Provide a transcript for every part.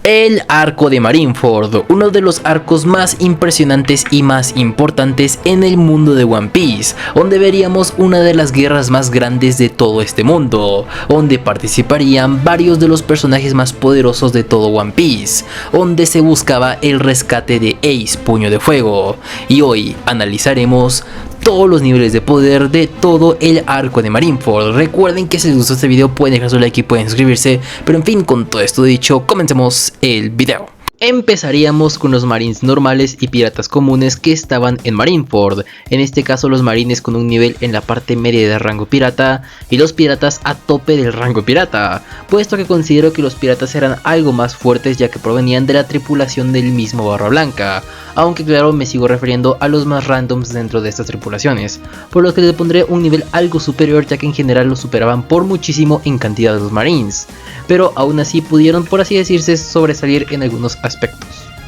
El arco de Marineford, uno de los arcos más impresionantes y más importantes en el mundo de One Piece, donde veríamos una de las guerras más grandes de todo este mundo, donde participarían varios de los personajes más poderosos de todo One Piece, donde se buscaba el rescate de Ace Puño de Fuego, y hoy analizaremos todos los niveles de poder de todo el arco de Marineford. Recuerden que si les gustó este video pueden dejar su like y pueden suscribirse, pero en fin, con todo esto dicho, comencemos el video. Empezaríamos con los marines normales y piratas comunes que estaban en Marineford, en este caso los marines con un nivel en la parte media de rango pirata y los piratas a tope del rango pirata, puesto que considero que los piratas eran algo más fuertes ya que provenían de la tripulación del mismo Barba Blanca, aunque claro me sigo refiriendo a los más randoms dentro de estas tripulaciones, por lo que le pondré un nivel algo superior ya que en general los superaban por muchísimo en cantidad de los marines, pero aún así pudieron por así decirse sobresalir en algunos aspectos.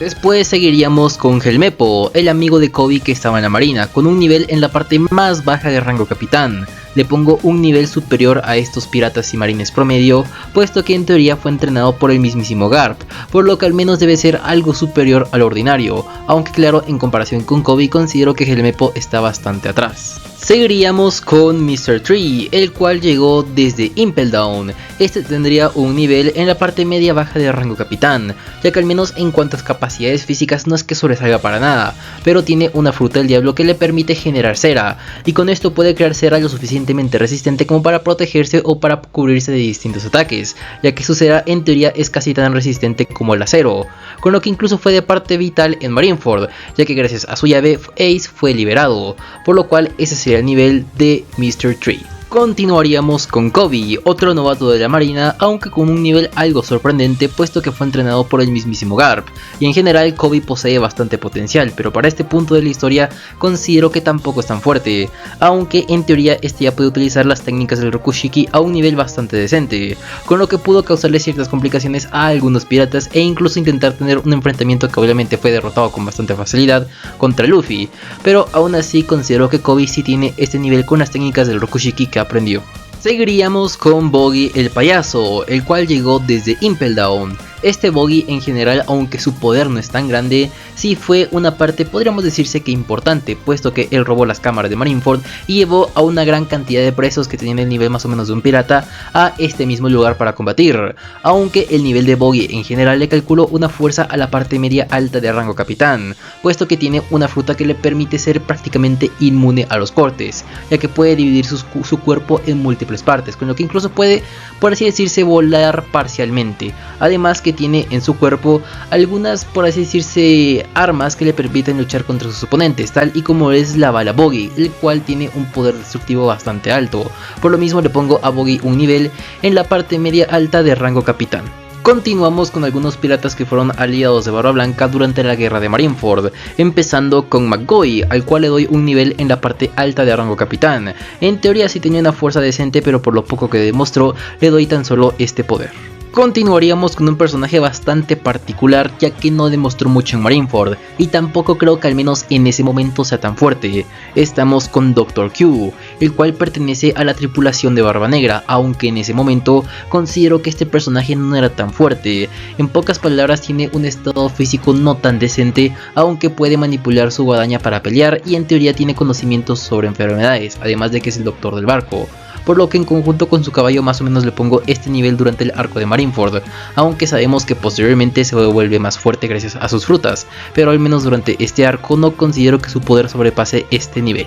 Después seguiríamos con Helmeppo, el amigo de Koby que estaba en la marina, con un nivel en la parte más baja de rango capitán. Le pongo un nivel superior a estos piratas y marines promedio, puesto que en teoría fue entrenado por el mismísimo Garp, por lo que al menos debe ser algo superior al ordinario, aunque claro en comparación con Koby considero que Helmeppo está bastante atrás. Seguiríamos con Mr. Tree, el cual llegó desde Impel Down. Este tendría un nivel en la parte media baja de rango capitán, ya que al menos en cuanto a capacidades físicas no es que sobresalga para nada, pero tiene una fruta del diablo que le permite generar cera, y con esto puede crear cera lo suficientemente resistente como para protegerse o para cubrirse de distintos ataques, ya que su cera en teoría es casi tan resistente como el acero, con lo que incluso fue de parte vital en Marineford, ya que gracias a su llave Ace fue liberado, por lo cual ese sería el nivel de Mr. Tree. Continuaríamos con Koby, otro novato de la marina, aunque con un nivel algo sorprendente puesto que fue entrenado por el mismísimo Garp, y en general Koby posee bastante potencial, pero para este punto de la historia considero que tampoco es tan fuerte, aunque en teoría este ya puede utilizar las técnicas del Rokushiki a un nivel bastante decente, con lo que pudo causarle ciertas complicaciones a algunos piratas e incluso intentar tener un enfrentamiento que obviamente fue derrotado con bastante facilidad contra Luffy, pero aún así considero que Koby sí tiene este nivel con las técnicas del Rokushiki que aprendió. Seguiríamos con Buggy el payaso, el cual llegó desde Impel Down. Este Buggy en general, aunque su poder no es tan grande, sí fue una parte podríamos decirse que importante, puesto que él robó las cámaras de Marineford y llevó a una gran cantidad de presos que tenían el nivel más o menos de un pirata a este mismo lugar para combatir, aunque el nivel de Buggy en general le calculó una fuerza a la parte media alta de rango capitán, puesto que tiene una fruta que le permite ser prácticamente inmune a los cortes, ya que puede dividir su cuerpo en múltiples partes, con lo que incluso puede, por así decirse, volar parcialmente, además que tiene en su cuerpo algunas, por así decirse, armas que le permiten luchar contra sus oponentes, tal y como es la bala Buggy, el cual tiene un poder destructivo bastante alto. Por lo mismo le pongo a Buggy un nivel en la parte media alta de rango capitán. Continuamos con algunos piratas que fueron aliados de Barba Blanca durante la guerra de Marineford, empezando con McGoy, al cual le doy un nivel en la parte alta de rango capitán. En teoría sí tenía una fuerza decente, pero por lo poco que demostró le doy tan solo este poder. Continuaríamos con un personaje bastante particular ya que no demostró mucho en Marineford y tampoco creo que al menos en ese momento sea tan fuerte. Estamos con Dr. Q, el cual pertenece a la tripulación de Barba Negra, aunque en ese momento considero que este personaje no era tan fuerte. En pocas palabras tiene un estado físico no tan decente, aunque puede manipular su guadaña para pelear y en teoría tiene conocimientos sobre enfermedades, además de que es el doctor del barco, por lo que en conjunto con su caballo más o menos le pongo este nivel durante el arco de Marineford, aunque sabemos que posteriormente se vuelve más fuerte gracias a sus frutas, pero al menos durante este arco no considero que su poder sobrepase este nivel.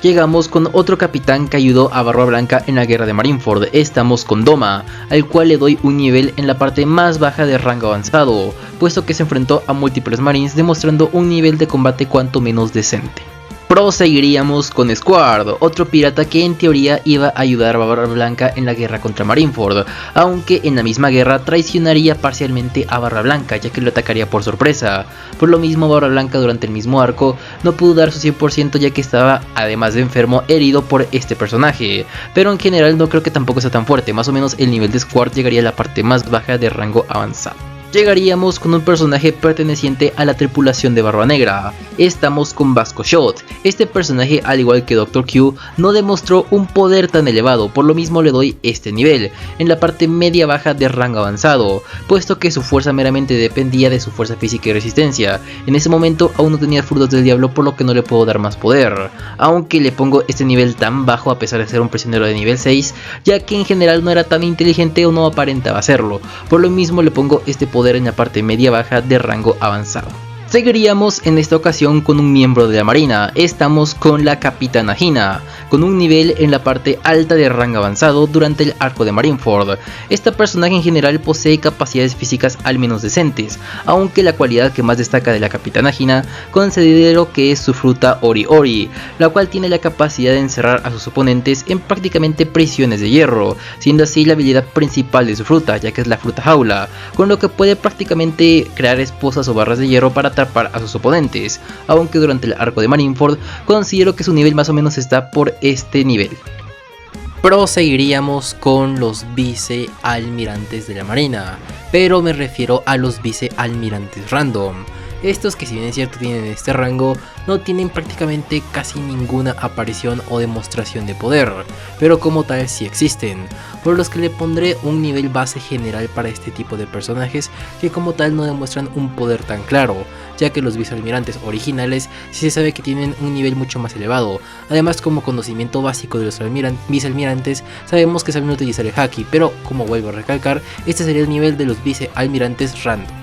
Llegamos con otro capitán que ayudó a Barba Blanca en la guerra de Marineford, estamos con Doma, al cual le doy un nivel en la parte más baja de rango avanzado, puesto que se enfrentó a múltiples marines demostrando un nivel de combate cuanto menos decente. Proseguiríamos con Squard, otro pirata que en teoría iba a ayudar a Barba Blanca en la guerra contra Marineford, aunque en la misma guerra traicionaría parcialmente a Barba Blanca ya que lo atacaría por sorpresa. Por lo mismo Barba Blanca durante el mismo arco no pudo dar su 100% ya que estaba, además de enfermo, herido por este personaje, pero en general no creo que tampoco sea tan fuerte, más o menos el nivel de Squard llegaría a la parte más baja de rango avanzado. Llegaríamos con un personaje perteneciente a la tripulación de Barba Negra. Estamos con Vasco Shot. Este personaje, al igual que Dr. Q, no demostró un poder tan elevado, por lo mismo le doy este nivel, en la parte media baja de rango avanzado, puesto que su fuerza meramente dependía de su fuerza física y resistencia. En ese momento aún no tenía frutos del diablo, por lo que no le puedo dar más poder, aunque le pongo este nivel tan bajo a pesar de ser un prisionero de nivel 6, ya que en general no era tan inteligente o no aparentaba serlo, por lo mismo le pongo este poder en la parte media baja de rango avanzado. Seguiríamos en esta ocasión con un miembro de la marina. Estamos con la Capitana Hina, con un nivel en la parte alta de rango avanzado durante el arco de Marineford. Esta personaje en general posee capacidades físicas al menos decentes, aunque la cualidad que más destaca de la Capitana Hina considero que es su fruta Ori Ori, la cual tiene la capacidad de encerrar a sus oponentes en prácticamente prisiones de hierro, siendo así la habilidad principal de su fruta, ya que es la fruta jaula, con lo que puede prácticamente crear esposas o barras de hierro para atrapar a sus oponentes, aunque durante el arco de Marineford considero que su nivel más o menos está por este nivel. Proseguiríamos con los vicealmirantes de la marina, pero me refiero a los vicealmirantes random. Estos, que si bien es cierto tienen este rango, no tienen prácticamente casi ninguna aparición o demostración de poder, pero como tal sí existen, por los que le pondré un nivel base general para este tipo de personajes que como tal no demuestran un poder tan claro, ya que los vicealmirantes originales sí se sabe que tienen un nivel mucho más elevado. Además, como conocimiento básico de los vicealmirantes, sabemos que saben utilizar el haki, pero como vuelvo a recalcar, este sería el nivel de los vicealmirantes random.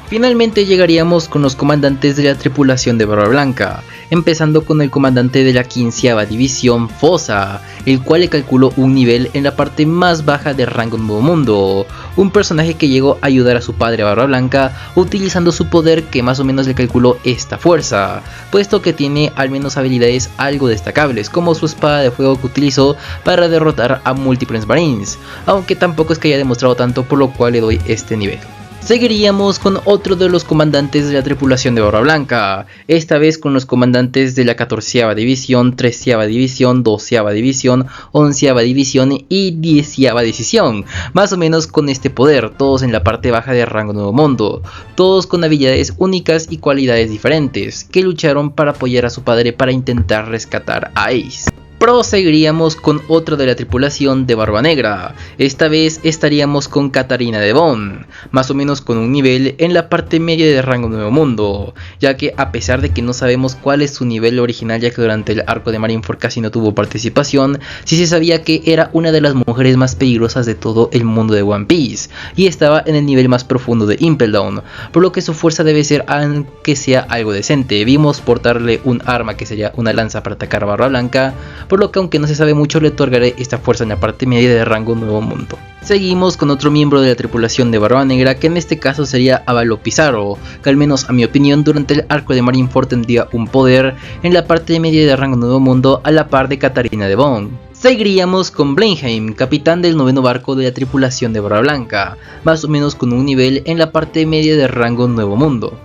Finalmente llegaríamos con los comandantes de la tripulación de Barba Blanca, empezando con el comandante de la 15ª división, Fosa, el cual le calculó un nivel en la parte más baja de rango Nuevo Mundo, un personaje que llegó a ayudar a su padre Barba Blanca utilizando su poder que más o menos le calculó esta fuerza, puesto que tiene al menos habilidades algo destacables, como su espada de fuego que utilizó para derrotar a múltiples marines, aunque tampoco es que haya demostrado tanto, por lo cual le doy este nivel. Seguiríamos con otro de los comandantes de la tripulación de Barba Blanca, esta vez con los comandantes de la 14ª división, 13ª división, 12ª división, 11ª división y 10ª división, más o menos con este poder, todos en la parte baja de rango Nuevo Mundo, todos con habilidades únicas y cualidades diferentes, que lucharon para apoyar a su padre para intentar rescatar a Ace. Proseguiríamos con otro de la tripulación de Barba Negra, esta vez estaríamos con Katarina Devon, más o menos con un nivel en la parte media de rango Nuevo Mundo, ya que a pesar de que no sabemos cuál es su nivel original, ya que durante el arco de Marineford casi no tuvo participación, sí se sabía que era una de las mujeres más peligrosas de todo el mundo de One Piece, y estaba en el nivel más profundo de Impel Down, por lo que su fuerza debe ser aunque sea algo decente. Vimos portarle un arma que sería una lanza para atacar a Barba Blanca, por lo que aunque no se sabe mucho le otorgaré esta fuerza en la parte media de rango Nuevo Mundo. Seguimos con otro miembro de la tripulación de Barba Negra, que en este caso sería Avalo Pizarro, que al menos a mi opinión durante el arco de Marineford tendría un poder en la parte media de rango Nuevo Mundo a la par de Katarina Devon. Seguiríamos con Blenheim, capitán del 9º barco de la tripulación de Barba Blanca, más o menos con un nivel en la parte media de rango Nuevo Mundo.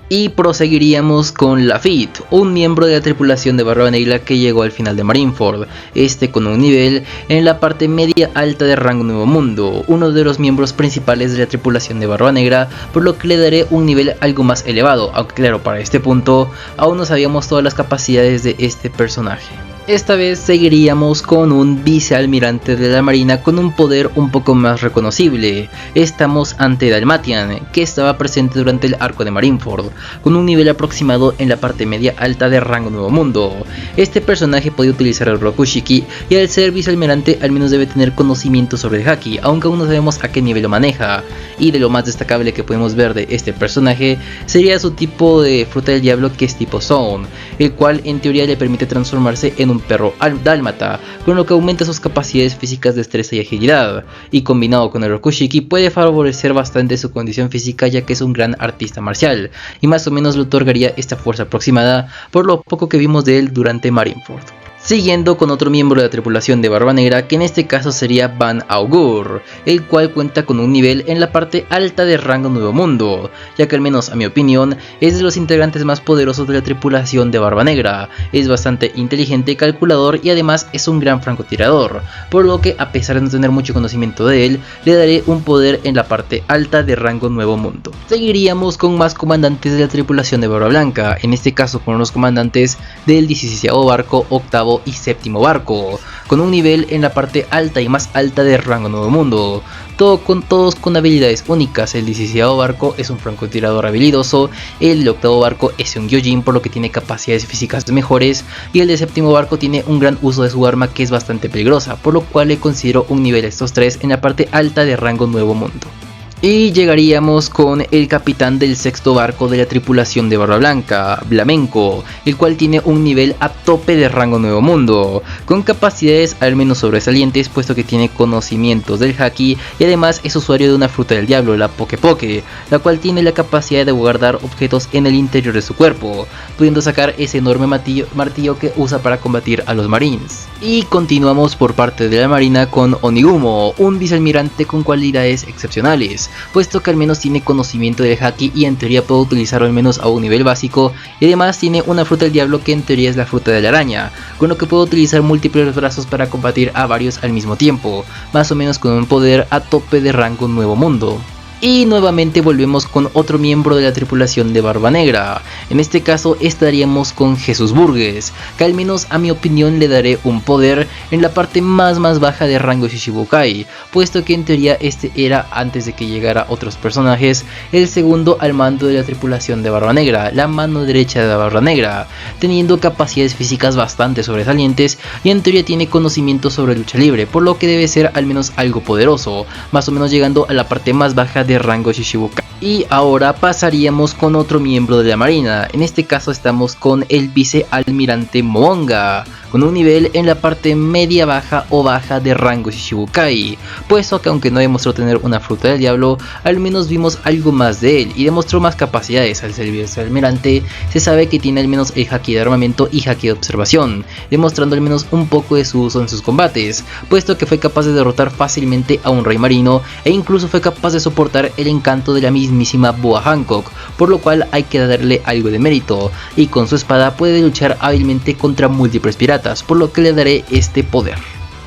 Y proseguiríamos con Lafitte, un miembro de la tripulación de Barba Negra que llegó al final de Marineford, este con un nivel en la parte media alta de rango Nuevo Mundo, uno de los miembros principales de la tripulación de Barba Negra, por lo que le daré un nivel algo más elevado, aunque claro, para este punto aún no sabíamos todas las capacidades de este personaje. Esta vez seguiríamos con un vicealmirante de la marina con un poder un poco más reconocible. Estamos ante Dalmatian, que estaba presente durante el arco de Marineford, con un nivel aproximado en la parte media alta de rango Nuevo Mundo. Este personaje podía utilizar el Rokushiki y al ser vicealmirante al menos debe tener conocimiento sobre el haki, aunque aún no sabemos a qué nivel lo maneja. Y de lo más destacable que podemos ver de este personaje sería su tipo de fruta del diablo, que es tipo Zone, el cual en teoría le permite transformarse en un perro dálmata, con lo que aumenta sus capacidades físicas, destreza y agilidad, y combinado con el Rokushiki puede favorecer bastante su condición física, ya que es un gran artista marcial, y más o menos le otorgaría esta fuerza aproximada por lo poco que vimos de él durante Marineford. Siguiendo con otro miembro de la tripulación de Barba Negra, que en este caso sería Van Augur, el cual cuenta con un nivel en la parte alta de rango Nuevo Mundo, ya que al menos a mi opinión es de los integrantes más poderosos de la tripulación de Barba Negra. Es bastante inteligente, calculador y además es un gran francotirador, por lo que a pesar de no tener mucho conocimiento de él, le daré un poder en la parte alta de rango Nuevo Mundo. Seguiríamos con más comandantes de la tripulación de Barba Blanca, en este caso con los comandantes del 16º barco, 8º y 7º barco, con un nivel en la parte alta y más alta de rango Nuevo Mundo, todos con habilidades únicas. El 16º barco es un francotirador habilidoso, el 8º barco es un Gyojin, por lo que tiene capacidades físicas mejores, y el de 7º barco tiene un gran uso de su arma que es bastante peligrosa, por lo cual le considero un nivel a estos tres en la parte alta de rango Nuevo Mundo. Y llegaríamos con el capitán del 6º barco de la tripulación de Barba Blanca, Blamenco, el cual tiene un nivel a tope de rango Nuevo Mundo, con capacidades al menos sobresalientes, puesto que tiene conocimientos del haki y además es usuario de una fruta del diablo, la Poke Poke, la cual tiene la capacidad de guardar objetos en el interior de su cuerpo, pudiendo sacar ese enorme martillo que usa para combatir a los marines. Y continuamos por parte de la marina con Onigumo, un vicealmirante con cualidades excepcionales, puesto que al menos tiene conocimiento del haki y en teoría puede utilizarlo al menos a un nivel básico, y además tiene una fruta del diablo que en teoría es la fruta de la araña, con lo que puede utilizar múltiples brazos para combatir a varios al mismo tiempo, más o menos con un poder a tope de rango Nuevo Mundo. Y nuevamente volvemos con otro miembro de la tripulación de Barba Negra. En este caso estaríamos con Jesús Burgues, que al menos a mi opinión le daré un poder en la parte más baja de rango Shishibukai, puesto que en teoría este era, antes de que llegara otros personajes, el segundo al mando de la tripulación de Barba Negra, la mano derecha de Barba Negra, teniendo capacidades físicas bastante sobresalientes y en teoría tiene conocimiento sobre lucha libre, por lo que debe ser al menos algo poderoso, más o menos llegando a la parte más baja de rango Shishibukai. Y ahora pasaríamos con otro miembro de la marina, en este caso estamos con el vicealmirante Momonga, con un nivel en la parte media baja o baja de rango Shishibukai, puesto que aunque no demostró tener una fruta del diablo, al menos vimos algo más de él y demostró más capacidades. Al ser vicealmirante se sabe que tiene al menos el haki de armamento y haki de observación, demostrando al menos un poco de su uso en sus combates, puesto que fue capaz de derrotar fácilmente a un rey marino e incluso fue capaz de soportar el encanto de la mismísima Boa Hancock, por lo cual hay que darle algo de mérito, y con su espada puede luchar hábilmente contra múltiples piratas, por lo que le daré este poder.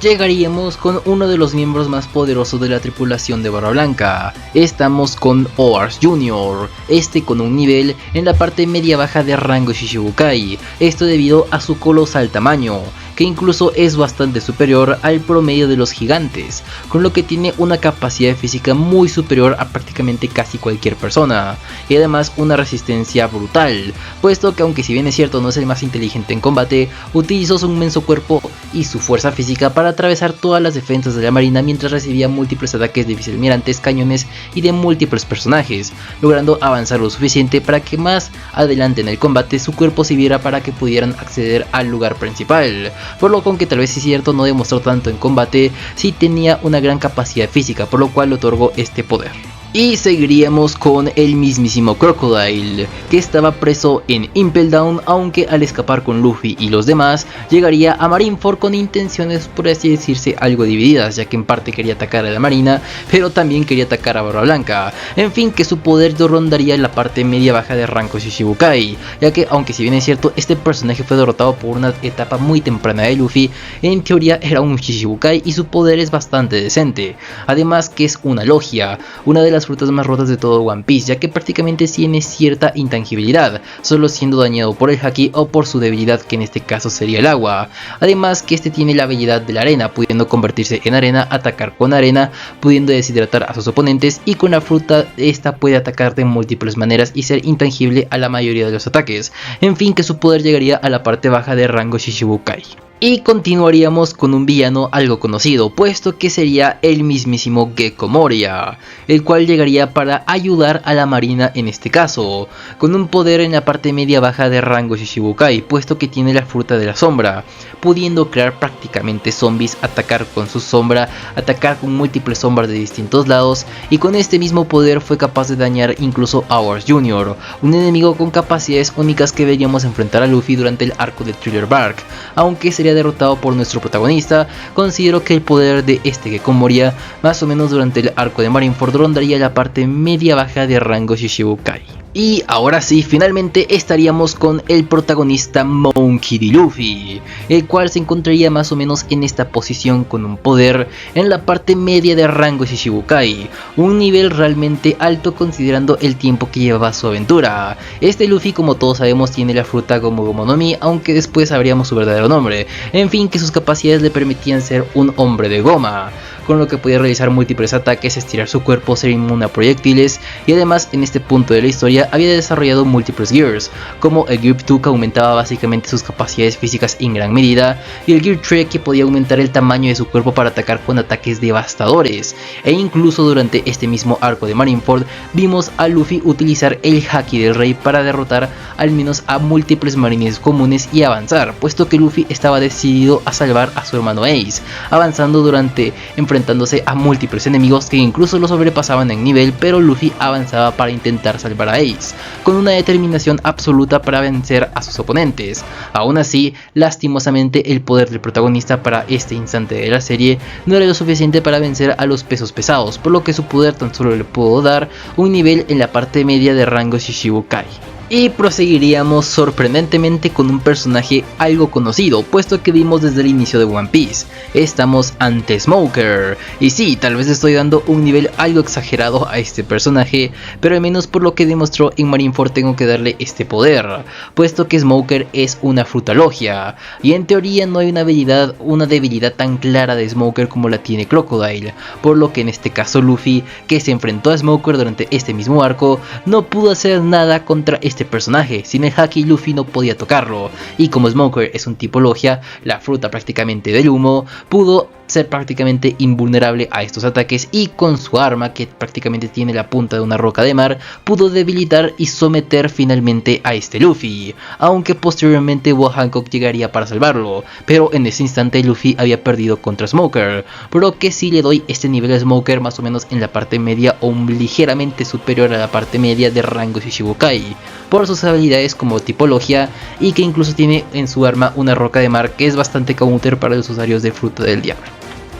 Llegaríamos con uno de los miembros más poderosos de la tripulación de Barba Blanca. Estamos con Oars Jr., este con un nivel en la parte media baja de rango Shishibukai, esto debido a su colosal tamaño, que incluso es bastante superior al promedio de los gigantes, con lo que tiene una capacidad física muy superior a prácticamente casi cualquier persona, y además una resistencia brutal, puesto que aunque si bien es cierto no es el más inteligente en combate, utilizó su inmenso cuerpo y su fuerza física para atravesar todas las defensas de la marina mientras recibía múltiples ataques de vicealmirantes, cañones y de múltiples personajes, logrando avanzar lo suficiente para que más adelante en el combate su cuerpo sirviera para que pudieran acceder al lugar principal, por lo que aunque tal vez es cierto no demostró tanto en combate, sí tenía una gran capacidad física, por lo cual le otorgó este poder. Y seguiríamos con el mismísimo Crocodile, que estaba preso en Impel Down, aunque al escapar con Luffy y los demás, llegaría a Marineford con intenciones, por así decirse, algo divididas, ya que en parte quería atacar a la marina, pero también quería atacar a Barba Blanca. En fin, que su poder rondaría en la parte media baja de rango Shishibukai, ya que aunque si bien es cierto, este personaje fue derrotado por una etapa muy temprana de Luffy, en teoría era un Shishibukai y su poder es bastante decente, además que es una logia, una de las frutas más rotas de todo One Piece, ya que prácticamente tiene cierta intangibilidad, solo siendo dañado por el haki o por su debilidad, que en este caso sería el agua. Además que este tiene la habilidad de la arena, pudiendo convertirse en arena, atacar con arena, pudiendo deshidratar a sus oponentes, y con la fruta esta puede atacar de múltiples maneras y ser intangible a la mayoría de los ataques. En fin, que su poder llegaría a la parte baja de rango Shishibukai. Y continuaríamos con un villano algo conocido, puesto que sería el mismísimo Gekko Moria, el cual llegaría para ayudar a la marina en este caso, con un poder en la parte media baja de rango Shishibukai, puesto que tiene la fruta de la sombra, pudiendo crear prácticamente zombies, atacar con su sombra, atacar con múltiples sombras de distintos lados, y con este mismo poder fue capaz de dañar incluso a Oars Jr., un enemigo con capacidades únicas que veríamos enfrentar a Luffy durante el arco de Thriller Bark, aunque sería sería derrotado por nuestro protagonista, considero que el poder de este Gekko Moria más o menos durante el arco de Marineford rondaría la parte media baja de rango Shichibukai. Y ahora sí, finalmente estaríamos con el protagonista Monkey D. Luffy, el cual se encontraría más o menos en esta posición con un poder en la parte media de rango Shichibukai, un nivel realmente alto considerando el tiempo que llevaba su aventura. Este Luffy, como todos sabemos, tiene la fruta Gomu Gomu no Mi, aunque después sabríamos su verdadero nombre. En fin, que sus capacidades le permitían ser un hombre de goma, con lo que podía realizar múltiples ataques, estirar su cuerpo, ser inmune a proyectiles, y además en este punto de la historia había desarrollado múltiples gears, como el Gear 2 que aumentaba básicamente sus capacidades físicas en gran medida, y el Gear 3 que podía aumentar el tamaño de su cuerpo para atacar con ataques devastadores, e incluso durante este mismo arco de Marineford vimos a Luffy utilizar el Haki del Rey para derrotar al menos a múltiples marines comunes y avanzar, puesto que Luffy estaba decidido a salvar a su hermano Ace, avanzando durante enfrentándose a múltiples enemigos que incluso lo sobrepasaban en nivel, pero Luffy avanzaba para intentar salvar a Ace, con una determinación absoluta para vencer a sus oponentes. Aún así, lastimosamente el poder del protagonista para este instante de la serie no era lo suficiente para vencer a los pesos pesados, por lo que su poder tan solo le pudo dar un nivel en la parte media de rango Shichibukai. Y proseguiríamos sorprendentemente con un personaje algo conocido, puesto que vimos desde el inicio de One Piece. Estamos ante Smoker, y sí, tal vez estoy dando un nivel algo exagerado a este personaje, pero al menos por lo que demostró en Marineford tengo que darle este poder, puesto que Smoker es una fruta logia, y en teoría no hay una debilidad tan clara de Smoker como la tiene Crocodile, por lo que en este caso Luffy, que se enfrentó a Smoker durante este mismo arco, no pudo hacer nada contra este personaje. Sin el Haki, Luffy no podía tocarlo, y como Smoker es un tipo logia, la fruta prácticamente del humo, pudo ser prácticamente invulnerable a estos ataques, y con su arma, que prácticamente tiene la punta de una roca de mar, pudo debilitar y someter finalmente a este Luffy, aunque posteriormente Boa Hancock llegaría para salvarlo, pero en ese instante Luffy había perdido contra Smoker, por lo que sí le doy este nivel a Smoker más o menos en la parte media o ligeramente superior a la parte media de rango Shichibukai, por sus habilidades como tipología, y que incluso tiene en su arma una roca de mar que es bastante counter para los usuarios de Fruta del Diablo.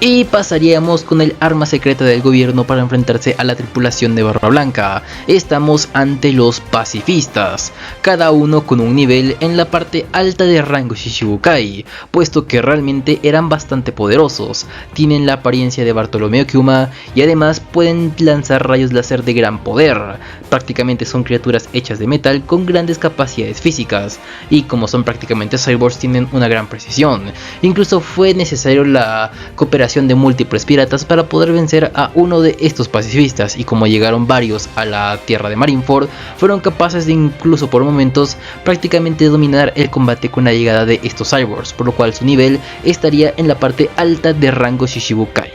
Y pasaríamos con el arma secreta del gobierno para enfrentarse a la tripulación de Barba Blanca. Estamos ante los pacifistas, cada uno con un nivel en la parte alta de rango Shichibukai, puesto que realmente eran bastante poderosos, tienen la apariencia de Bartolomeo Kuma y además pueden lanzar rayos láser de gran poder. Prácticamente son criaturas hechas de metal con grandes capacidades físicas, y como son prácticamente cyborgs tienen una gran precisión. Incluso fue necesario la cooperación de múltiples piratas para poder vencer a uno de estos pacifistas, y como llegaron varios a la tierra de Marineford, fueron capaces de incluso por momentos prácticamente dominar el combate con la llegada de estos cyborgs, por lo cual su nivel estaría en la parte alta de rango Shichibukai.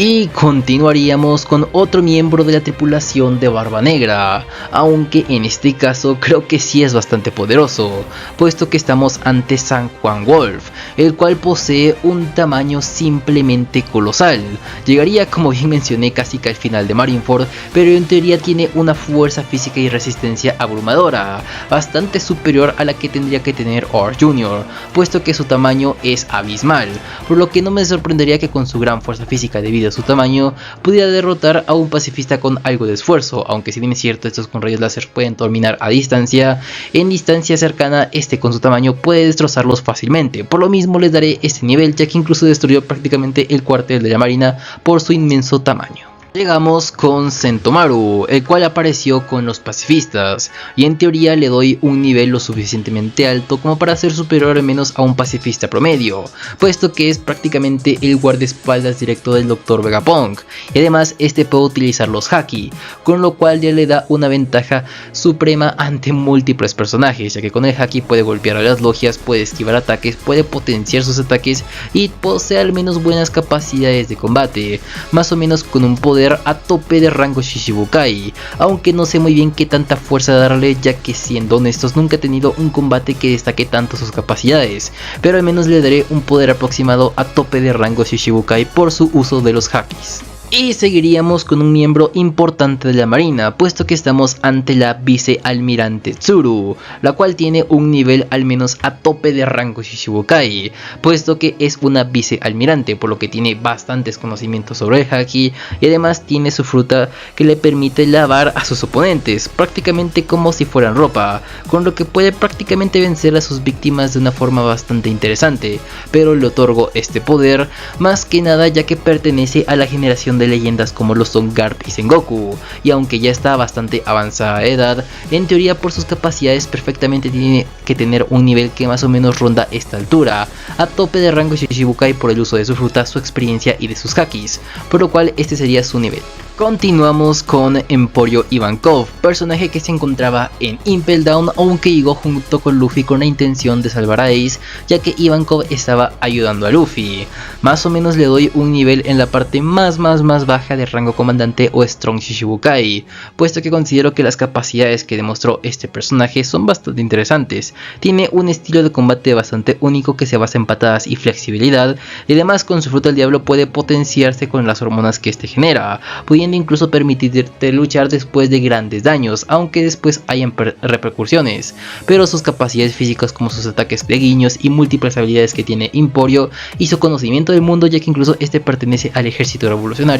Y continuaríamos con otro miembro de la tripulación de Barba Negra, aunque en este caso creo que sí es bastante poderoso, puesto que estamos ante San Juan Wolf, el cual posee un tamaño simplemente colosal. Llegaría, como bien mencioné, casi que al final de Marineford, pero en teoría tiene una fuerza física y resistencia abrumadora, bastante superior a la que tendría que tener Or Jr., puesto que su tamaño es abismal, por lo que no me sorprendería que con su gran fuerza física debido a su tamaño pudiera derrotar a un pacifista con algo de esfuerzo, aunque si bien es cierto estos con rayos láser pueden dominar a distancia, en distancia cercana este con su tamaño puede destrozarlos fácilmente. Por lo mismo les daré este nivel, ya que incluso destruyó prácticamente el cuartel de la marina por su inmenso tamaño. Llegamos con Sentomaru, el cual apareció con los pacifistas, y en teoría le doy un nivel lo suficientemente alto como para ser superior al menos a un pacifista promedio, puesto que es prácticamente el guardaespaldas directo del Dr. Vegapunk, y además este puede utilizar los Haki, con lo cual ya le da una ventaja suprema ante múltiples personajes, ya que con el Haki puede golpear a las logias, puede esquivar ataques, puede potenciar sus ataques y posee al menos buenas capacidades de combate, más o menos con un poder a tope de rango Shichibukai, aunque no sé muy bien qué tanta fuerza darle, ya que siendo honestos nunca he tenido un combate que destaque tanto sus capacidades, pero al menos le daré un poder aproximado a tope de rango Shichibukai por su uso de los Hakis. Y seguiríamos con un miembro importante de la marina, puesto que estamos ante la vicealmirante Tsuru, la cual tiene un nivel al menos a tope de rango Shishibukai, puesto que es una vicealmirante, por lo que tiene bastantes conocimientos sobre el haki y además tiene su fruta que le permite lavar a sus oponentes, prácticamente como si fueran ropa, con lo que puede prácticamente vencer a sus víctimas de una forma bastante interesante, pero le otorgo este poder más que nada ya que pertenece a la generación de leyendas como lo son Garp y Sengoku, y aunque ya está bastante avanzada de edad, en teoría por sus capacidades perfectamente tiene que tener un nivel que más o menos ronda esta altura, a tope de rango Shishibukai por el uso de su fruta, su experiencia y de sus hakis, por lo cual este sería su nivel. Continuamos con Emporio Ivankov, personaje que se encontraba en Impel Down, aunque llegó junto con Luffy con la intención de salvar a Ace, ya que Ivankov estaba ayudando a Luffy. Más o menos le doy un nivel en la parte más baja de rango comandante o Strong Shishibukai, puesto que considero que las capacidades que demostró este personaje son bastante interesantes. Tiene un estilo de combate bastante único que se basa en patadas y flexibilidad, y además con su fruta del diablo puede potenciarse con las hormonas que este genera, pudiendo incluso permitirte luchar después de grandes daños, aunque después hayan repercusiones, pero sus capacidades físicas como sus ataques de guiños y múltiples habilidades que tiene Emporio y su conocimiento del mundo, ya que incluso este pertenece al ejército revolucionario,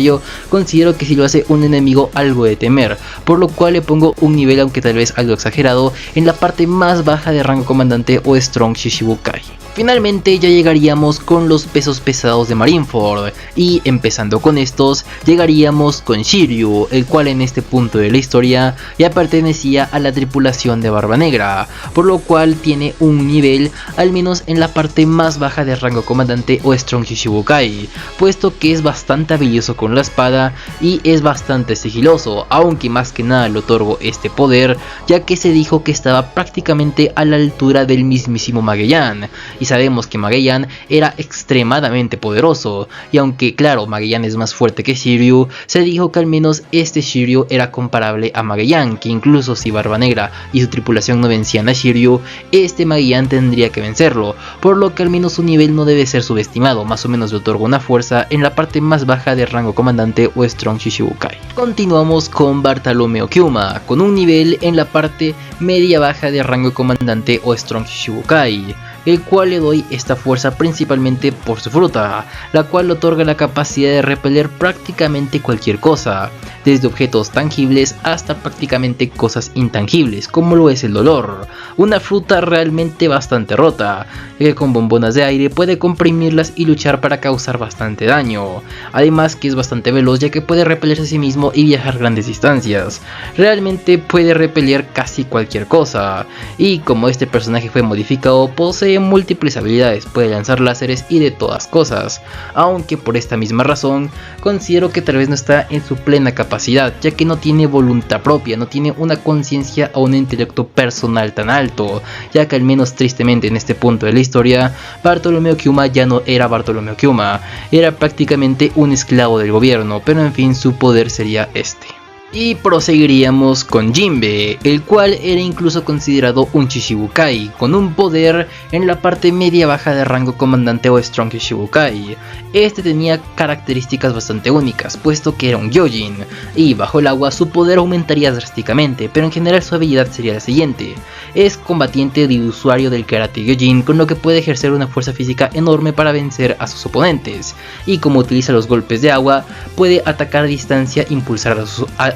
considero que si lo hace un enemigo algo de temer, por lo cual le pongo un nivel, aunque tal vez algo exagerado, en la parte más baja de rango comandante o Strong Shishibukai. Finalmente ya llegaríamos con los pesos pesados de Marineford, y empezando con estos llegaríamos con Shiryu, el cual en este punto de la historia ya pertenecía a la tripulación de Barba Negra, por lo cual tiene un nivel al menos en la parte más baja de rango comandante o Strong Shishibukai, puesto que es bastante habilidoso con la espada y es bastante sigiloso, aunque más que nada le otorgo este poder ya que se dijo que estaba prácticamente a la altura del mismísimo Magellan, y sabemos que Magellan era extremadamente poderoso, y aunque claro Magellan es más fuerte que Shiryu, se dijo que al menos este Shiryu era comparable a Magellan, que incluso si Barba Negra y su tripulación no vencían a Shiryu, este Magellan tendría que vencerlo, por lo que al menos su nivel no debe ser subestimado, más o menos le otorga una fuerza en la parte más baja de rango comandante o Strong Shishibukai. Continuamos con Bartolomeo Kyuma, con un nivel en la parte media baja de rango comandante o Strong Shishibukai, el cual le doy esta fuerza principalmente por su fruta, la cual le otorga la capacidad de repeler prácticamente cualquier cosa, desde objetos tangibles hasta prácticamente cosas intangibles, como lo es el dolor. Una fruta realmente bastante rota, que con bombonas de aire puede comprimirlas y luchar para causar bastante daño, además que es bastante veloz ya que puede repelerse a sí mismo y viajar grandes distancias. Realmente puede repeler casi cualquier cosa, y como este personaje fue modificado, posee múltiples habilidades, puede lanzar láseres y de todas cosas, aunque por esta misma razón considero que tal vez no está en su plena capacidad, ya que no tiene voluntad propia, no tiene una conciencia o un intelecto personal tan alto, ya que al menos tristemente en este punto de la historia, Bartolomeo Kyuma ya no era Bartolomeo Kyuma, era prácticamente un esclavo del gobierno, pero en fin su poder sería este. Y proseguiríamos con Jinbe, el cual era incluso considerado un Shishibukai, con un poder en la parte media baja de rango comandante o Strong Shishibukai. Este tenía características bastante únicas, puesto que era un Gyojin, y bajo el agua su poder aumentaría drásticamente, pero en general su habilidad sería la siguiente: es combatiente y usuario del Karate Gyojin, con lo que puede ejercer una fuerza física enorme para vencer a sus oponentes, y como utiliza los golpes de agua, puede atacar a distancia, impulsar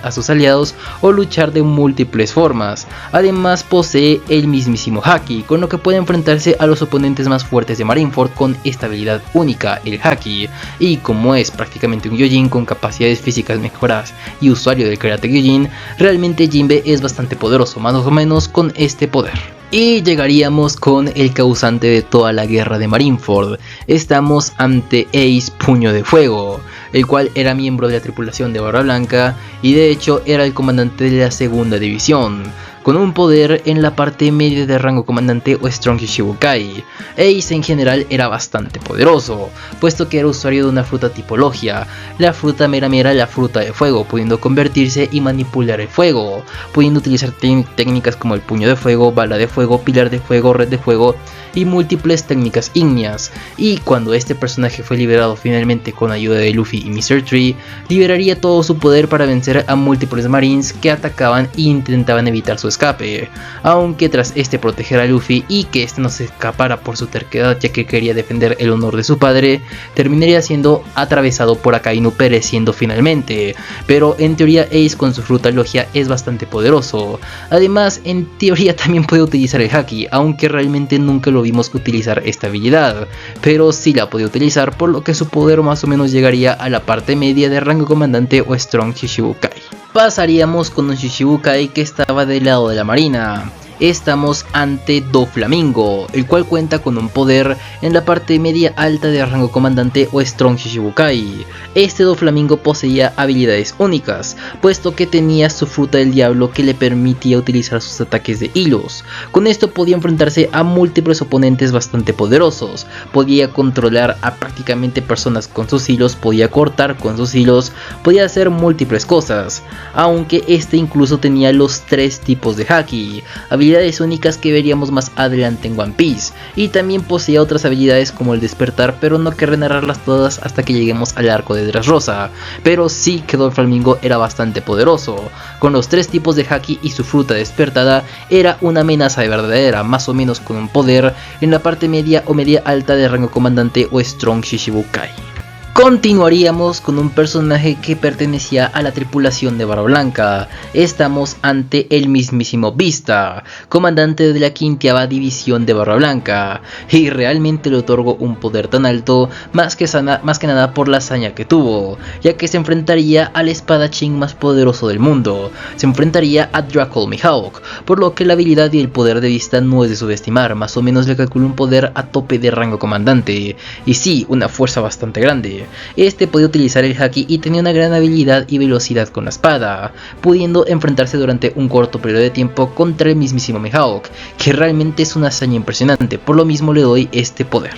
a sus aliados o luchar de múltiples formas. Además posee el mismísimo Haki, con lo que puede enfrentarse a los oponentes más fuertes de Marineford con esta habilidad única, el Haki, y como es prácticamente un Gyojin con capacidades físicas mejoradas y usuario del Karate Gyojin, realmente Jinbe es bastante poderoso, más o menos con este poder. Y llegaríamos con el causante de toda la guerra de Marineford. Estamos ante Ace Puño de Fuego, el cual era miembro de la tripulación de Barba Blanca y de hecho era el comandante de la segunda división. con un poder en la parte media de rango comandante o Strong Shishibukai. Ace en general era bastante poderoso, puesto que era usuario de una fruta tipo Logia, la fruta Mera Mera, la fruta de fuego, pudiendo convertirse y manipular el fuego, pudiendo utilizar técnicas como el puño de fuego, bala de fuego, pilar de fuego, red de fuego y múltiples técnicas ígneas. Y cuando este personaje fue liberado finalmente con ayuda de Luffy y Mr. Tree, liberaría todo su poder para vencer a múltiples marines que atacaban e intentaban evitar su escape, aunque tras este proteger a Luffy y que este no se escapara por su terquedad ya que quería defender el honor de su padre, terminaría siendo atravesado por Akainu, pereciendo finalmente. Pero en teoría Ace con su fruta Logia es bastante poderoso, además en teoría también puede utilizar el Haki, aunque realmente nunca lo vimos utilizar esta habilidad, pero sí la podía utilizar, por lo que su poder más o menos llegaría a la parte media de rango comandante o Strong Shishibukai. Pasaríamos con un Shishibukai que estaba del lado de la marina. Estamos ante Doflamingo, el cual cuenta con un poder en la parte media alta de rango comandante o Strong Shishibukai. Este Doflamingo poseía habilidades únicas, puesto que tenía su fruta del diablo que le permitía utilizar sus ataques de hilos. Con esto podía enfrentarse a múltiples oponentes bastante poderosos, podía controlar a prácticamente personas con sus hilos, podía cortar con sus hilos, podía hacer múltiples cosas, aunque este incluso tenía los 3 tipos de Haki, habilidades únicas que veríamos más adelante en One Piece, y también poseía otras habilidades como el despertar, pero no querré narrarlas todas hasta que lleguemos al arco de Dressrosa. Pero sí que Doflamingo era bastante poderoso, con los 3 tipos de Haki y su fruta despertada era una amenaza de verdadera, más o menos con un poder en la parte media o media alta de rango comandante o Strong Shishibukai. Continuaríamos con un personaje que pertenecía a la tripulación de Barba Blanca. Estamos ante el mismísimo Vista, comandante de la 5ª división de Barba Blanca, y realmente le otorgó un poder tan alto, más que nada por la hazaña que tuvo, ya que se enfrentaría al espadachín más poderoso del mundo, se enfrentaría a Draco Mihawk, por lo que la habilidad y el poder de Vista no es de subestimar, más o menos le calculó un poder a tope de rango comandante, y sí, una fuerza bastante grande. Este podía utilizar el Haki y tenía una gran habilidad y velocidad con la espada, pudiendo enfrentarse durante un corto periodo de tiempo contra el mismísimo Mihawk, que realmente es una hazaña impresionante, por lo mismo le doy este poder.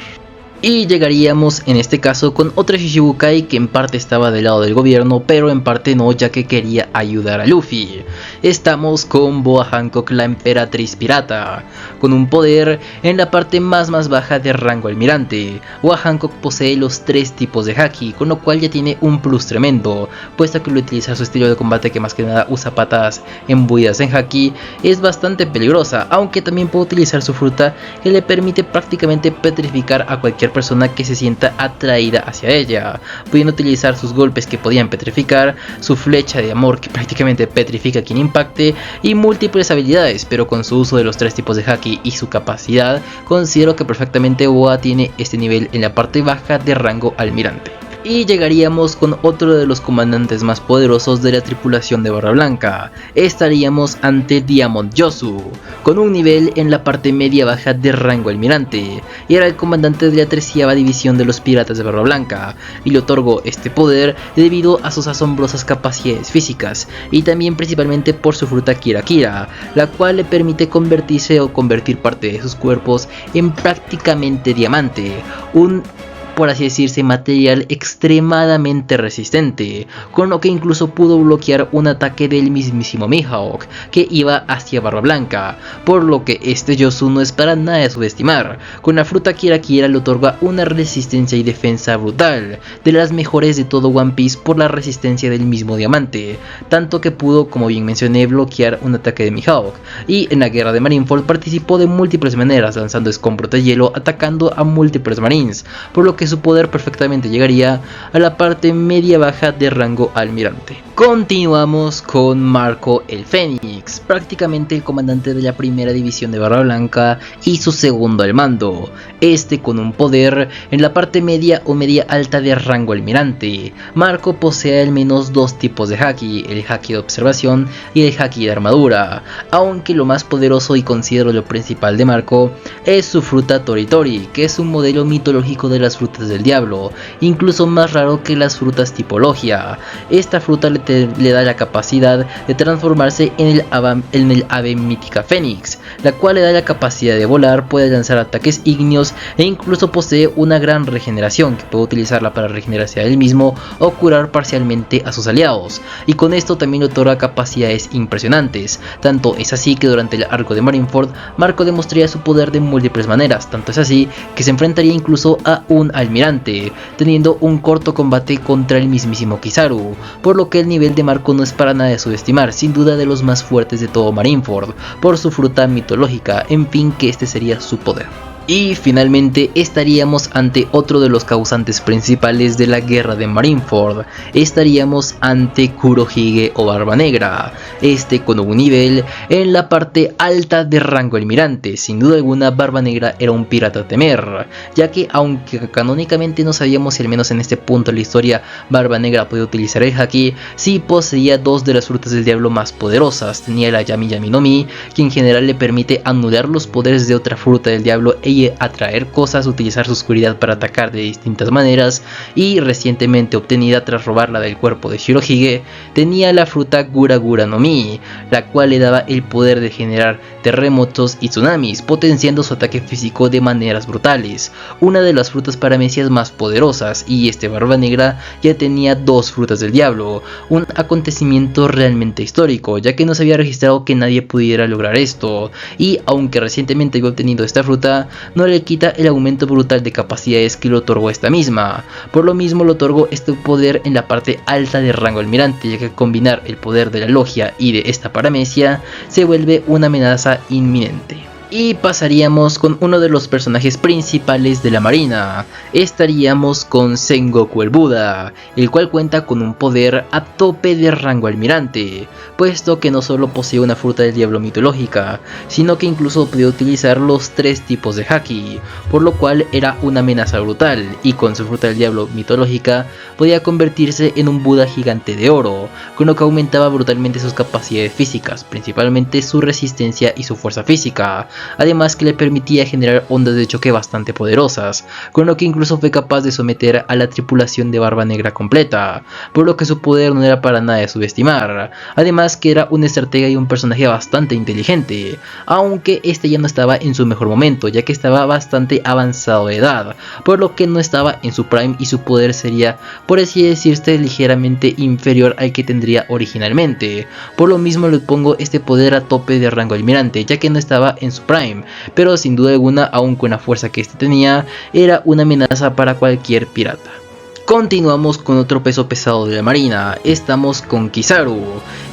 Y llegaríamos en este caso con otra Shishibukai que en parte estaba del lado del gobierno, pero en parte no, ya que quería ayudar a Luffy. Estamos con Boa Hancock, la emperatriz pirata, con un poder en la parte más baja de rango almirante. Boa Hancock posee los 3 tipos de Haki, con lo cual ya tiene un plus tremendo, puesto que al utilizar su estilo de combate, que más que nada usa patadas embuidas en Haki, es bastante peligrosa, aunque también puede utilizar su fruta que le permite prácticamente petrificar a cualquier persona que se sienta atraída hacia ella, pudiendo utilizar sus golpes que podían petrificar, su flecha de amor que prácticamente petrifica a quien impacte, y múltiples habilidades, pero con su uso de los 3 tipos de Haki y su capacidad, considero que perfectamente Boa tiene este nivel en la parte baja de rango almirante. Y llegaríamos con otro de los comandantes más poderosos de la tripulación de Barba Blanca. Estaríamos ante Diamond Yosu, con un nivel en la parte media baja de rango almirante, y era el comandante de la 13ª división de los piratas de Barba Blanca, y le otorgó este poder debido a sus asombrosas capacidades físicas, y también principalmente por su fruta Kira Kira, la cual le permite convertirse o convertir parte de sus cuerpos en prácticamente diamante, por así decirse, material extremadamente resistente, con lo que incluso pudo bloquear un ataque del mismísimo Mihawk que iba hacia Barba Blanca, por lo que este Yosu no es para nada de subestimar. Con la fruta Kira Kira le otorga una resistencia y defensa brutal, de las mejores de todo One Piece por la resistencia del mismo diamante, tanto que pudo, como bien mencioné, bloquear un ataque de Mihawk, y en la guerra de Marineford participó de múltiples maneras, lanzando escombros de hielo, atacando a múltiples marines, por lo que su poder perfectamente llegaría a la parte media baja de rango almirante. Continuamos con Marco el Fénix, prácticamente el comandante de la 1ª división de Barba Blanca y su segundo al mando, este con un poder en la parte media o media alta de rango almirante. Marco posee al menos 2 tipos de Haki, el Haki de observación y el Haki de armadura, aunque lo más poderoso y considero lo principal de Marco es su fruta Tori Tori, que es un modelo mitológico de las frutas frutas del diablo, incluso más raro que las frutas tipo logia. Esta fruta le da la capacidad de transformarse en el ave mítica Fénix, la cual le da la capacidad de volar, puede lanzar ataques ígneos e incluso posee una gran regeneración que puede utilizarla para regenerarse a él mismo o curar parcialmente a sus aliados, y con esto también le otorga capacidades impresionantes. Tanto es así que durante el arco de Marineford, Marco demostraría su poder de múltiples maneras, tanto es así que se enfrentaría incluso a un almirante, teniendo un corto combate contra el mismísimo Kizaru, por lo que el nivel de Marco no es para nada de subestimar, sin duda de los más fuertes de todo Marineford, por su fruta mitológica, en fin, que este sería su poder. Y finalmente estaríamos ante otro de los causantes principales de la guerra de Marineford. Estaríamos ante Kurohige o Barba Negra, este con un nivel en la parte alta de rango almirante. Sin duda alguna, Barba Negra era un pirata a temer, ya que aunque canónicamente no sabíamos si al menos en este punto de la historia Barba Negra podía utilizar el haki, sí poseía dos de las frutas del diablo más poderosas. Tenía la Yami Yami no Mi, que en general le permite anular los poderes de otra fruta del diablo e atraer cosas, utilizar su oscuridad para atacar de distintas maneras, y recientemente obtenida tras robarla del cuerpo de Shirohige, tenía la fruta Gura Gura no Mi, la cual le daba el poder de generar terremotos y tsunamis, potenciando su ataque físico de maneras brutales, una de las frutas paramecias más poderosas. Y este Barba Negra ya tenía dos frutas del diablo, un acontecimiento realmente histórico, ya que no se había registrado que nadie pudiera lograr esto, y aunque recientemente había obtenido esta fruta, no le quita el aumento brutal de capacidades que le otorgó esta misma. Por lo mismo le otorgó este poder en la parte alta de rango almirante, ya que combinar el poder de la logia y de esta paramecia se vuelve una amenaza inminente. Y pasaríamos con uno de los personajes principales de la marina. Estaríamos con Sengoku el Buda, el cual cuenta con un poder a tope de rango almirante, puesto que no solo posee una fruta del diablo mitológica, sino que incluso podía utilizar los tres tipos de haki, por lo cual era una amenaza brutal, y con su fruta del diablo mitológica podía convertirse en un Buda gigante de oro, con lo que aumentaba brutalmente sus capacidades físicas, principalmente su resistencia y su fuerza física. Además que le permitía generar ondas de choque bastante poderosas, con lo que incluso fue capaz de someter a la tripulación de Barba Negra completa, por lo que su poder no era para nada de subestimar. Además que era un estratega y un personaje bastante inteligente, aunque este ya no estaba en su mejor momento, ya que estaba bastante avanzado de edad, por lo que no estaba en su prime y su poder sería, por así decirse, ligeramente inferior al que tendría originalmente. Por lo mismo le pongo este poder a tope de rango almirante, ya que no estaba en su prime, pero sin duda alguna, aun con la fuerza que este tenía, era una amenaza para cualquier pirata. Continuamos con otro peso pesado de la marina. Estamos con Kizaru,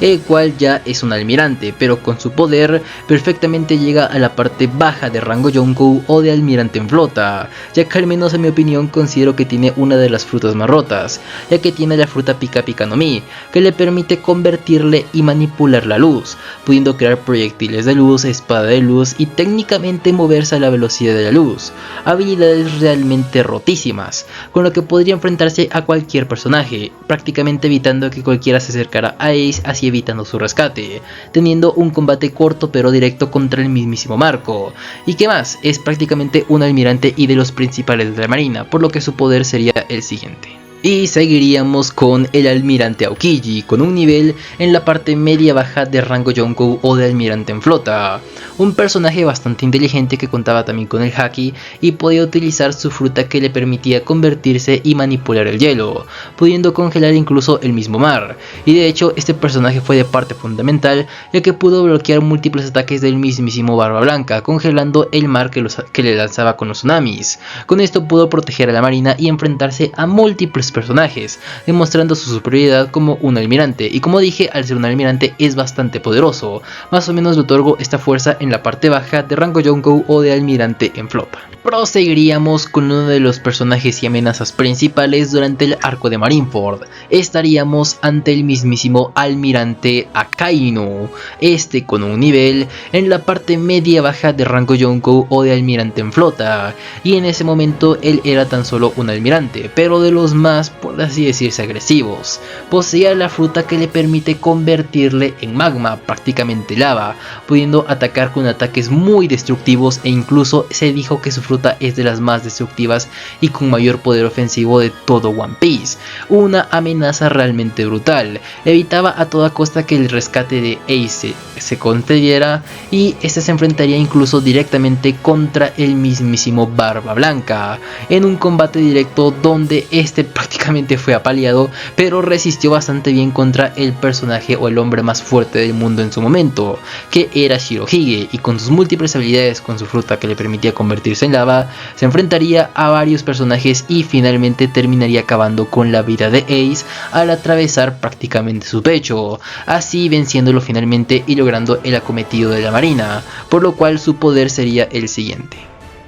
el cual ya es un almirante, pero con su poder perfectamente llega a la parte baja de rango Yonkou o de almirante en flota, ya que al menos en mi opinión considero que tiene una de las frutas más rotas, ya que tiene la fruta Pika Pika no Mi, que le permite convertirle y manipular la luz, pudiendo crear proyectiles de luz, espada de luz y técnicamente moverse a la velocidad de la luz, habilidades realmente rotísimas, con lo que podría enfrentar a cualquier personaje, prácticamente evitando que cualquiera se acercara a Ace, así evitando su rescate, teniendo un combate corto pero directo contra el mismísimo Marco. Y que más, es prácticamente un almirante y de los principales de la marina, por lo que su poder sería el siguiente. Y seguiríamos con el almirante Aokiji, con un nivel en la parte media baja de rango Yonkou o de almirante en flota. Un personaje bastante inteligente que contaba también con el haki y podía utilizar su fruta que le permitía convertirse y manipular el hielo, pudiendo congelar incluso el mismo mar. Y de hecho este personaje fue de parte fundamental, ya que pudo bloquear múltiples ataques del mismísimo Barba Blanca, congelando el mar que le lanzaba con los tsunamis. Con esto pudo proteger a la marina y enfrentarse a múltiples personajes, demostrando su superioridad como un almirante. Y como dije, al ser un almirante es bastante poderoso, más o menos le otorgo esta fuerza en la parte baja de rango Yonkou o de almirante en flota. Proseguiríamos con uno de los personajes y amenazas principales durante el arco de Marineford. Estaríamos ante el mismísimo almirante Akainu, este con un nivel en la parte media baja de rango Yonkou o de almirante en flota, y en ese momento él era tan solo un almirante, pero de los más más, por así decirse, agresivos. Poseía la fruta que le permite convertirle en magma, prácticamente lava, pudiendo atacar con ataques muy destructivos, e incluso se dijo que su fruta es de las más destructivas y con mayor poder ofensivo de todo One Piece. Una amenaza realmente brutal. Evitaba a toda costa que el rescate de Ace se concediera, y este se enfrentaría incluso directamente contra el mismísimo Barba Blanca en un combate directo donde este prácticamente fue apaleado, pero resistió bastante bien contra el personaje o el hombre más fuerte del mundo en su momento, que era Shirohige, y con sus múltiples habilidades con su fruta que le permitía convertirse en lava, se enfrentaría a varios personajes y finalmente terminaría acabando con la vida de Ace al atravesar prácticamente su pecho, así venciéndolo finalmente y logrando el acometido de la marina, por lo cual su poder sería el siguiente.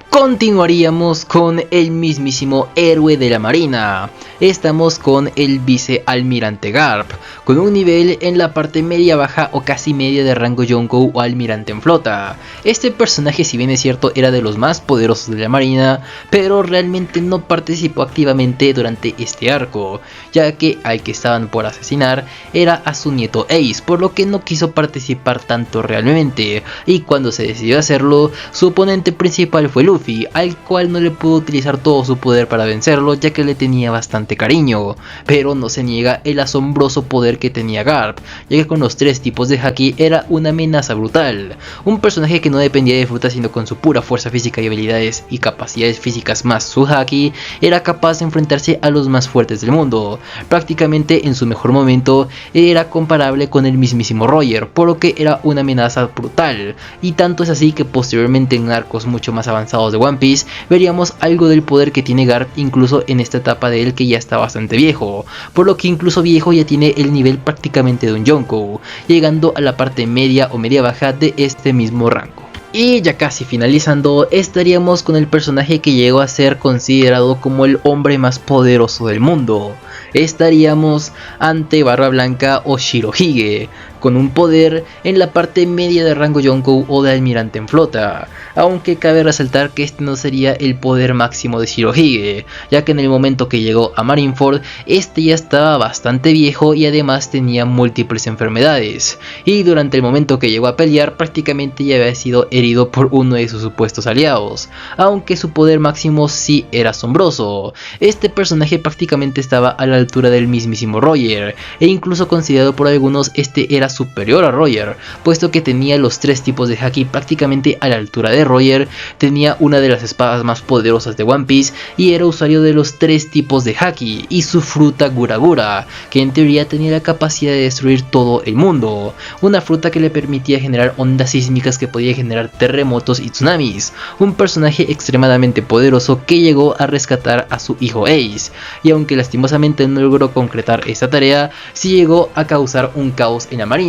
Continuaríamos con el mismísimo héroe de la marina. Estamos con el vicealmirante Garp, con un nivel en la parte media baja o casi media de rango Yonkou o almirante en flota. Este personaje, si bien es cierto, era de los más poderosos de la marina, pero realmente no participó activamente durante este arco, ya que al que estaban por asesinar era a su nieto Ace, por lo que no quiso participar tanto realmente, y cuando se decidió hacerlo, su oponente principal fue Luffy, al cual no le pudo utilizar todo su poder para vencerlo, ya que le tenía bastante cariño, pero no se niega el asombroso poder que tenía Garp, ya que con los 3 tipos de haki era una amenaza brutal. Un personaje que no dependía de fruta, sino con su pura fuerza física y habilidades y capacidades físicas más su haki, era capaz de enfrentarse a los más fuertes del mundo. Prácticamente en su mejor momento era comparable con el mismísimo Roger, por lo que era una amenaza brutal, y tanto es así que posteriormente en arcos mucho más avanzados de One Piece veríamos algo del poder que tiene Garp, incluso en esta etapa de él que ya está bastante viejo, por lo que incluso viejo ya tiene el nivel prácticamente de un Yonkou, llegando a la parte media o media baja de este mismo rango. Y ya casi finalizando, estaríamos con el personaje que llegó a ser considerado como el hombre más poderoso del mundo. Estaríamos ante Barba Blanca o Shirohige, con un poder en la parte media de rango Yonkou o de almirante en flota, aunque cabe resaltar que este no sería el poder máximo de Shirohige, ya que en el momento que llegó a Marineford, este ya estaba bastante viejo y además tenía múltiples enfermedades, y durante el momento que llegó a pelear prácticamente ya había sido herido por uno de sus supuestos aliados, aunque su poder máximo sí era asombroso. Este personaje prácticamente estaba a la altura del mismísimo Roger, e incluso considerado por algunos este era superior a Roger, puesto que tenía los 3 tipos de haki prácticamente a la altura de Roger, tenía una de las espadas más poderosas de One Piece y era usuario de los 3 tipos de haki y su fruta Gura Gura, que en teoría tenía la capacidad de destruir todo el mundo, una fruta que le permitía generar ondas sísmicas que podía generar terremotos y tsunamis, un personaje extremadamente poderoso que llegó a rescatar a su hijo Ace, y aunque lastimosamente no logró concretar esta tarea, sí llegó a causar un caos en la marina,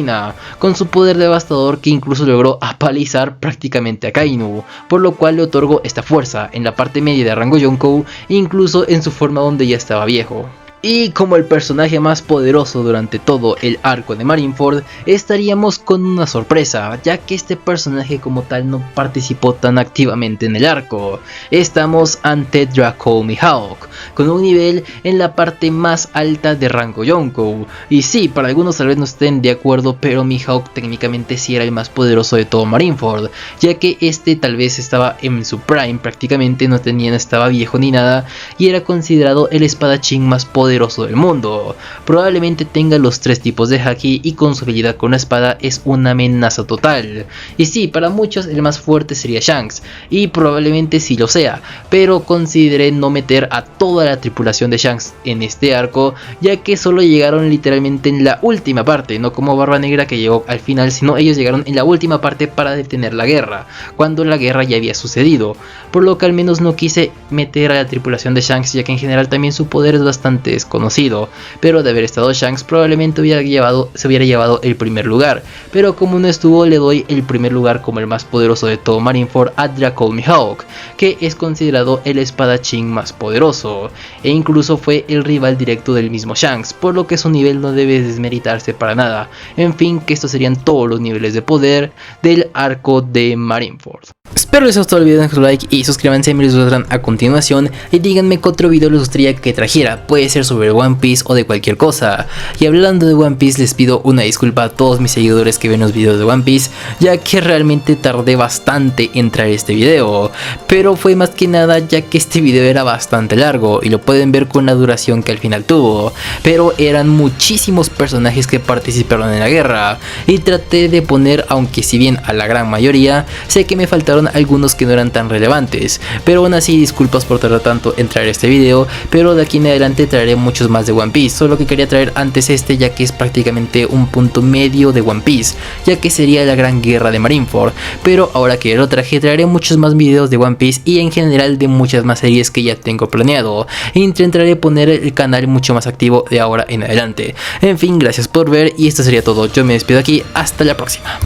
con su poder devastador que incluso logró apalizar prácticamente a Kainu, por lo cual le otorgó esta fuerza en la parte media de rango Yonkou, incluso en su forma donde ya estaba viejo. Y como el personaje más poderoso durante todo el arco de Marineford, estaríamos con una sorpresa, ya que este personaje como tal no participó tan activamente en el arco. Estamos ante Draco Mihawk, con un nivel en la parte más alta de rango Yonkou. Y sí, para algunos tal vez no estén de acuerdo, pero Mihawk técnicamente sí era el más poderoso de todo Marineford, ya que este tal vez estaba en su prime, prácticamente no estaba viejo ni nada, y era considerado el espadachín más poderoso del mundo. Probablemente tenga los 3 tipos de haki y con su habilidad con la espada es una amenaza total. Y sí, para muchos el más fuerte sería Shanks, y probablemente sí lo sea, pero consideré no meter a toda la tripulación de Shanks en este arco, ya que solo llegaron literalmente en la última parte, no como Barba Negra que llegó al final, sino ellos llegaron en la última parte para detener la guerra, cuando la guerra ya había sucedido, por lo que al menos no quise meter a la tripulación de Shanks, ya que en general también su poder es bastante desconocido, pero de haber estado Shanks probablemente se hubiera llevado el primer lugar, pero como no estuvo, le doy el primer lugar como el más poderoso de todo Marineford a Draco Mihawk, que es considerado el espadachín más poderoso, e incluso fue el rival directo del mismo Shanks, por lo que su nivel no debe desmeritarse para nada. En fin, que estos serían todos los niveles de poder del arco de Marineford. Espero les haya gustado el video, dejen su like y suscríbanse, me los gustarán a continuación y díganme qué otro video les gustaría que trajera, puede ser sobre One Piece o de cualquier cosa. Y hablando de One Piece, les pido una disculpa a todos mis seguidores que ven los videos de One Piece, ya que realmente tardé bastante en traer este video, pero fue más que nada ya que este video era bastante largo y lo pueden ver con la duración que al final tuvo, pero eran muchísimos personajes que participaron en la guerra y traté de poner, aunque si bien a la gran mayoría, sé que me faltaron algunos que no eran tan relevantes, pero aún así disculpas por tardar tanto en traer este video, pero de aquí en adelante traeré muchos más de One Piece, solo que quería traer antes este ya que es prácticamente un punto medio de One Piece, ya que sería la gran guerra de Marineford, pero ahora que lo traje traeré muchos más videos de One Piece y en general de muchas más series que ya tengo planeado, e intentaré poner el canal mucho más activo de ahora en adelante. En fin, gracias por ver y esto sería todo, yo me despido aquí, hasta la próxima.